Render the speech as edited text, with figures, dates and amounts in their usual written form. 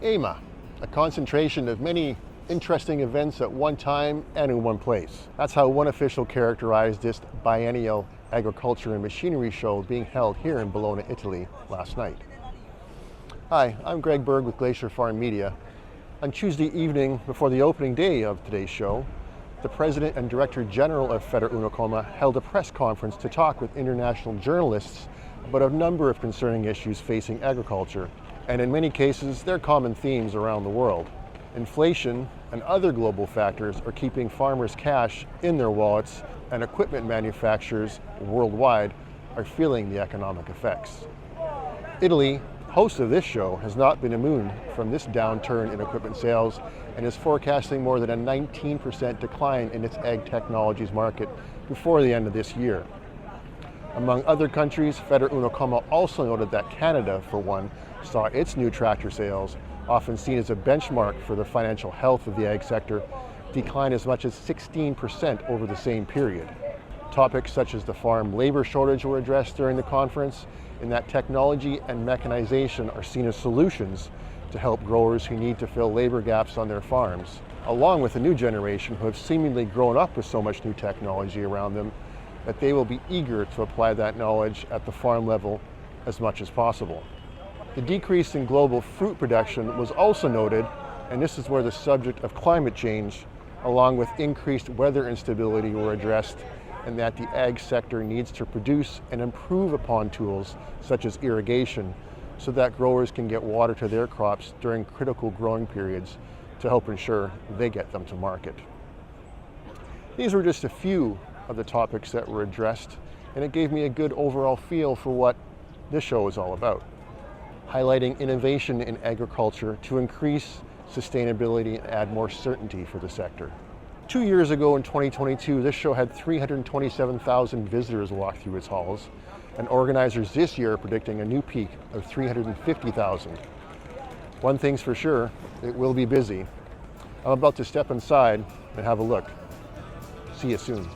EIMA, a concentration of many interesting events at one time and in one place. That's how one official characterized this biennial agriculture and machinery show being held here in Bologna, Italy last night. Hi, I'm Greg Berg with Glacier Farm Media. On Tuesday evening, before the opening day of today's show, the President and Director General of Federuniocoma held a press conference to talk with international journalists about a number of concerning issues facing agriculture, and in many cases, they're common themes around the world. Inflation and other global factors are keeping farmers' cash in their wallets, and equipment manufacturers worldwide are feeling the economic effects. Italy, host of this show, has not been immune from this downturn in equipment sales and is forecasting more than a 19% decline in its ag technologies market before the end of this year. Among other countries, Federuniocoma also noted that Canada, for one, saw its new tractor sales, often seen as a benchmark for the financial health of the ag sector, decline as much as 16% over the same period. Topics such as the farm labor shortage were addressed during the conference, in that technology and mechanization are seen as solutions to help growers who need to fill labor gaps on their farms, along with a new generation who have seemingly grown up with so much new technology around them that they will be eager to apply that knowledge at the farm level as much as possible. The decrease in global fruit production was also noted, and this is where the subject of climate change, along with increased weather instability, were addressed, and that the ag sector needs to produce and improve upon tools such as irrigation so that growers can get water to their crops during critical growing periods to help ensure they get them to market. These were just a few of the topics that were addressed, and it gave me a good overall feel for what this show is all about, highlighting innovation in agriculture to increase sustainability and add more certainty for the sector. 2 years ago in 2022, this show had 327,000 visitors walk through its halls, and organizers this year are predicting a new peak of 350,000. One thing's for sure, it will be busy. I'm about to step inside and have a look. See you soon.